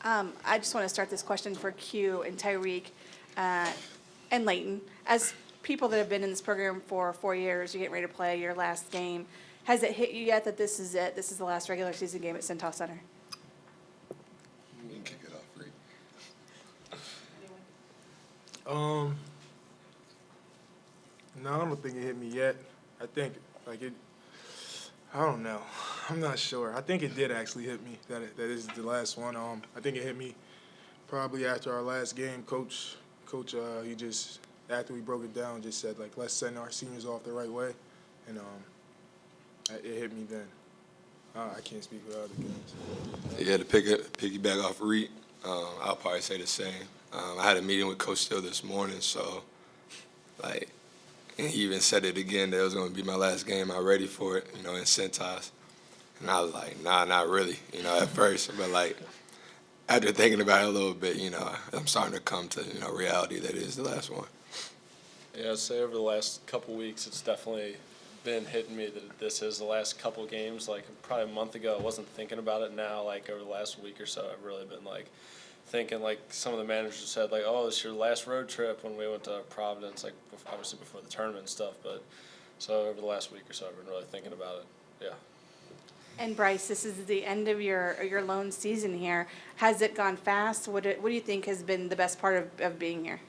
I just want to start this question for Q and Tyrique and Leighton. As people that have been in this program for 4 years, you're getting ready to play your last game. Has it hit you yet that this is it? This is the last regular season game at Centos Center? You can kick it off, Reed. Um, no, I don't think it hit me yet. I think, I don't know. I'm not sure. I think it did actually hit me that this is the last one. I think it hit me probably after our last game. Coach, he just, after we broke it down, just said, let's send our seniors off the right way. And it hit me then. I can't speak for other guys. Yeah, to piggyback off Reed, I'll probably say the same. I had a meeting with Coach Steele this morning, so, and he even said it again that it was going to be my last game. I'm ready for it, in Centos. And I was like, nah, not really, at first. But, after thinking about it a little bit, I'm starting to come to, reality that it is the last one. Yeah, I'd say over the last couple weeks, it's definitely been hitting me that this is the last couple games. Probably a month ago, I wasn't thinking about it. Now, over the last week or so, I've really been, thinking, some of the managers said, oh, this is your last road trip when we went to Providence, obviously before the tournament and stuff. But so over the last week or so, I've been really thinking about it. Yeah. And Bryce, this is the end of your lone season here. Has it gone fast? What do you think has been the best part of being here?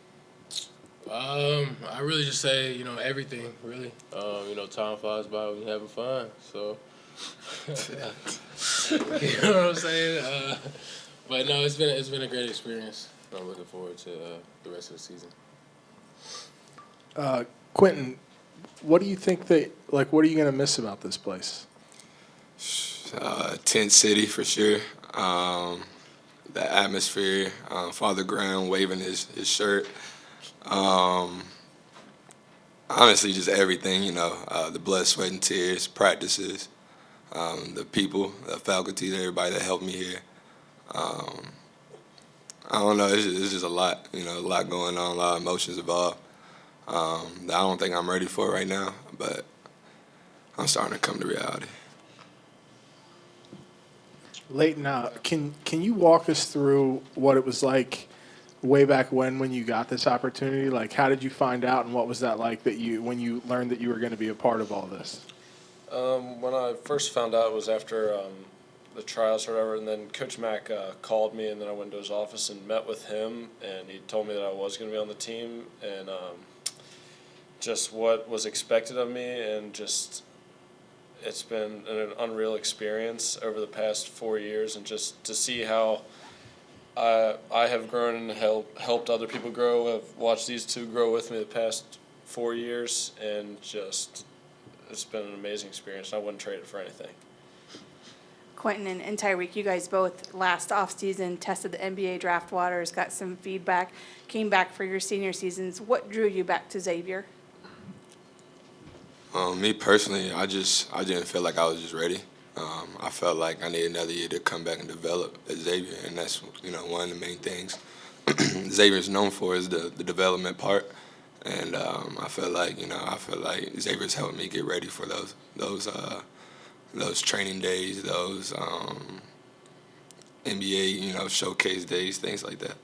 I really just say, everything, really. Time flies by when you're having fun, so. You know what I'm saying? But no, it's been a great experience. I'm looking forward to the rest of the season. Quentin, what do you think what are you going to miss about this place? Tent City for sure. The atmosphere, Father Graham waving his shirt. Honestly, just everything, the blood, sweat, and tears, practices, the people, the faculty, everybody that helped me here. I don't know, it's just a lot, a lot going on, a lot of emotions involved that I don't think I'm ready for right now, but I'm starting to come to reality. Leighton, can you walk us through what it was like way back when you got this opportunity? How did you find out, and what was that like when you learned that you were going to be a part of all this? When I first found out, it was after the trials or whatever, and then Coach Mack called me, and then I went to his office and met with him, and he told me that I was going to be on the team, and just what was expected of me, and just it's been an unreal experience over the past 4 years, and just to see how I have grown and helped other people grow. I've watched these two grow with me the past 4 years, and just it's been an amazing experience. I wouldn't trade it for anything. Quentin and Tyrique, you guys both last offseason tested the NBA draft waters, got some feedback, came back for your senior seasons. What drew you back to Xavier? Me personally, I didn't feel like I was just ready. I felt like I needed another year to come back and develop at Xavier, and that's one of the main things Xavier's known for is the development part. And I feel like Xavier's helped me get ready for those training days, those NBA showcase days, things like that.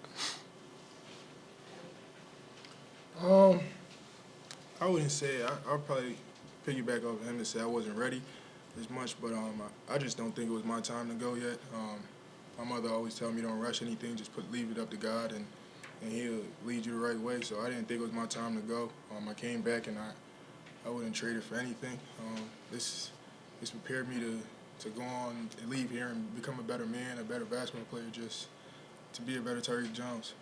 I wouldn't say I'll probably piggyback off him and say I wasn't ready as much, but I just don't think it was my time to go yet. My mother always tell me don't rush anything, just leave it up to God, and He'll lead you the right way. So I didn't think it was my time to go. I came back, and I wouldn't trade it for anything. This prepared me to go on and leave here and become a better man, a better basketball player, just to be a better Tyrique Jones.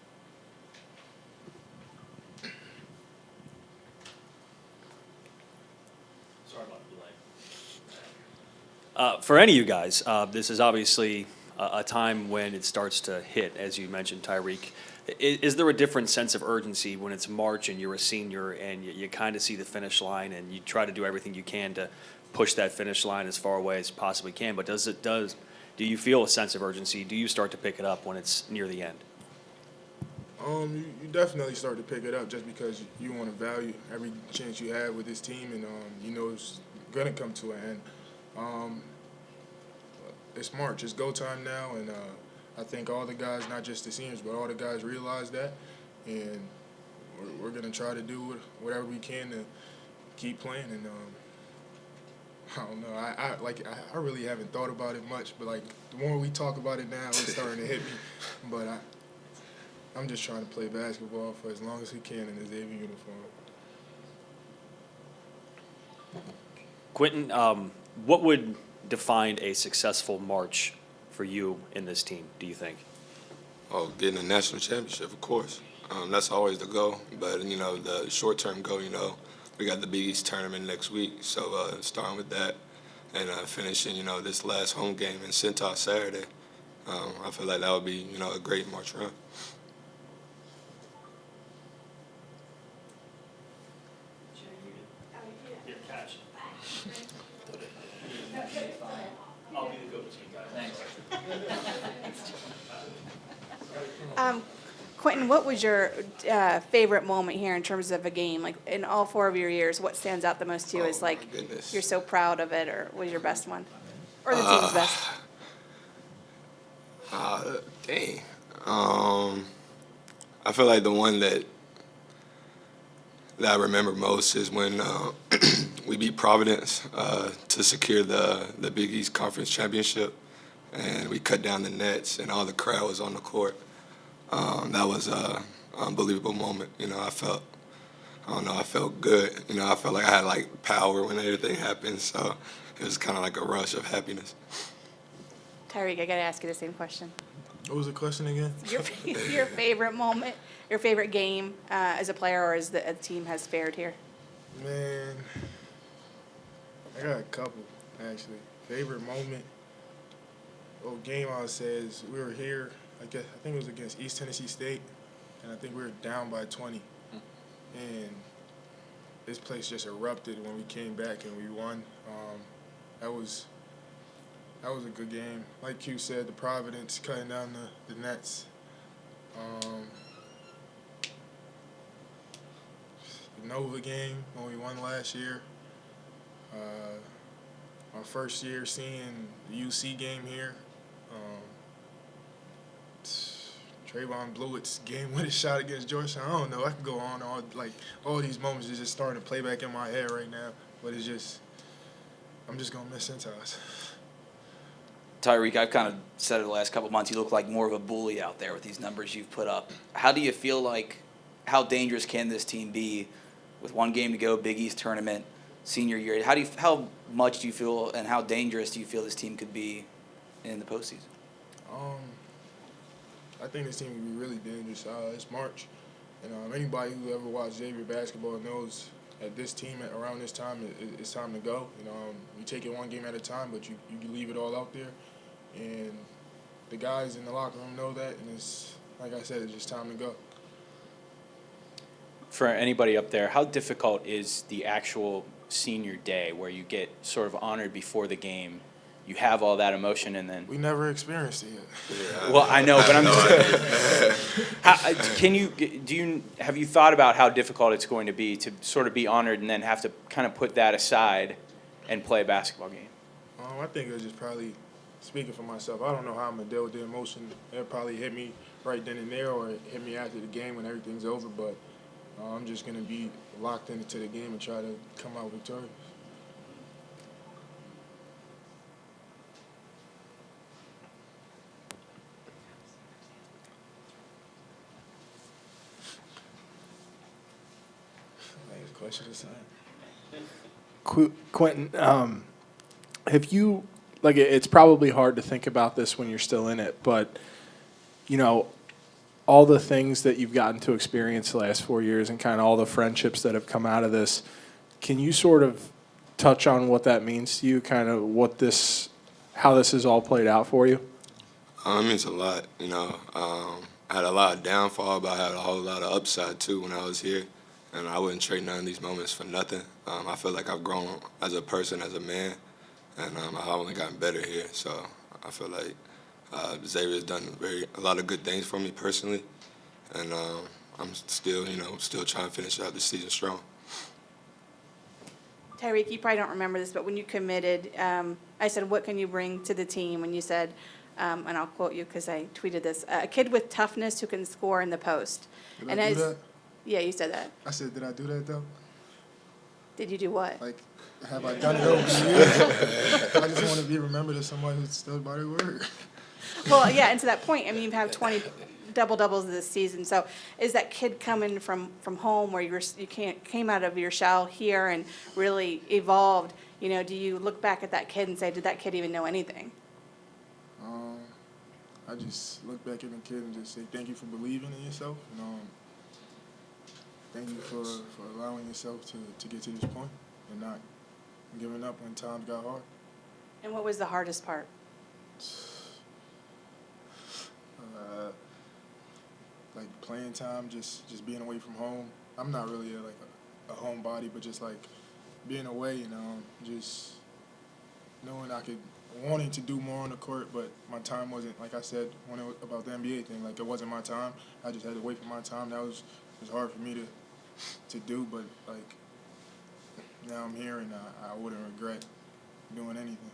For any of you guys, this is obviously a time when it starts to hit, as you mentioned, Tyrique. Is there a different sense of urgency when it's March and you're a senior and you kind of see the finish line and you try to do everything you can to push that finish line as far away as you possibly can? But do you feel a sense of urgency? Do you start to pick it up when it's near the end? You definitely start to pick it up just because you want to value every chance you have with this team, and it's going to come to an end. It's March. It's go time now, and I think all the guys, not just the seniors, but all the guys realize that, and we're going to try to do whatever we can to keep playing. And I don't know. I really haven't thought about it much, but like the more we talk about it now, it's starting to hit me. But I'm just trying to play basketball for as long as we can in the Xavier uniform. Quentin, what would define a successful March for you in this team, do you think? Oh, getting a national championship, of course. That's always the goal. But, the short-term goal, we got the Big East tournament next week. So starting with that and finishing, this last home game in Centos Saturday, I feel like that would be, a great March run. Quentin, what was your favorite moment here in terms of a game? Like in all 4 of your years, what stands out the most to you is like Goodness. you're so proud of it, or was your best one? Or the team's best? Dang. I feel like the one that I remember most is when we beat Providence to secure the Big East Conference Championship, and we cut down the nets, and all the crowd was on the court. That was an unbelievable moment. I felt good. I felt like I had like power when everything happened, so it was kind of like a rush of happiness. Tyrique, I got to ask you the same question. What was the question again? Your favorite moment, your favorite game as a player or as the team has fared here? Man, I got a couple, actually. Favorite moment, game I would say is we were here, I think it was against East Tennessee State, and I think we were down by 20. And this place just erupted when we came back and we won. That was a good game. Like Q said, the Providence cutting down the nets. The Nova game when we won last year. My first year seeing the UC game here. Trayvon Blewett's game-winning shot against Georgetown. I don't know. I could go on. All these moments is just starting to play back in my head right now. But I'm just going to miss Centos. Tyrique, I've kind of said it the last couple of months, you look like more of a bully out there with these numbers you've put up. How do you feel like, how dangerous can this team be with one game to go, Big East tournament, senior year? How much do you feel and how dangerous do you feel this team could be in the postseason? I think this team can be really dangerous. It's March, and anybody who ever watched Xavier basketball knows at this team around this time, it's time to go. You take it one game at a time, but you leave it all out there, and the guys in the locker room know that, and it's like I said, it's just time to go. For anybody up there, how difficult is the actual senior day where you get sort of honored before the game? You have all that emotion, and then We never experienced it yet. Yeah, well, I know, but I'm just. have you thought about how difficult it's going to be to sort of be honored and then have to kind of put that aside and play a basketball game? I think it was just probably speaking for myself. I don't know how I'm gonna deal with the emotion. It'll probably hit me right then and there, or hit me after the game when everything's over. But I'm just gonna be locked into the game and try to come out victorious. Question is Quentin, have you, it's probably hard to think about this when you're still in it, but, all the things that you've gotten to experience the last 4 years and kind of all the friendships that have come out of this, can you sort of touch on what that means to you, kind of how this has all played out for you? It means a lot, I had a lot of downfall, but I had a whole lot of upside, too, when I was here. And I wouldn't trade none of these moments for nothing. I feel like I've grown as a person, as a man, and I've only gotten better here. So I feel like Xavier's done a lot of good things for me personally, and I'm still trying to finish out the season strong. Tyrique, you probably don't remember this, but when you committed, I said, what can you bring to the team? And you said, and I'll quote you because I tweeted this, a kid with toughness who can score in the post. Did And I do as- that? Yeah, you said that. I said, did I do that though? Did you do what? Like, have I done it over the years? I just want to be remembered as someone who stood by their word. Well, yeah, and to that point, I mean, you've had 20 double-doubles this season. So is that kid coming from home where came out of your shell here and really evolved? You know, do you look back at that kid and say, did that kid even know anything? I just look back at the kid and just say thank you for believing in yourself. And, thank you for allowing yourself to get to this point and not giving up when times got hard. And what was the hardest part? Like playing time, just being away from home. I'm not really a homebody, but just like being away, just knowing wanting to do more on the court, but my time wasn't, like I said, when it was about the NBA thing, like it wasn't my time. I just had to wait for my time. That was hard for me to do, but like now I'm here and I wouldn't regret doing anything.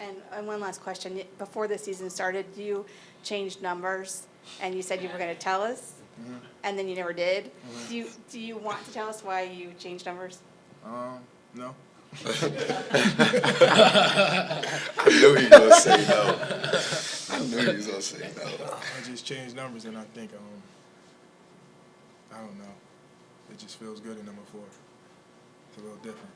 And one last question. Before the season started, you changed numbers, and you said you were going to tell us, and then you never did. Do you want to tell us why you changed numbers? No. I knew he was gonna say no. I knew he was gonna say no. I just changed numbers, and I think I don't know. It just feels good in number 4. It's a little different.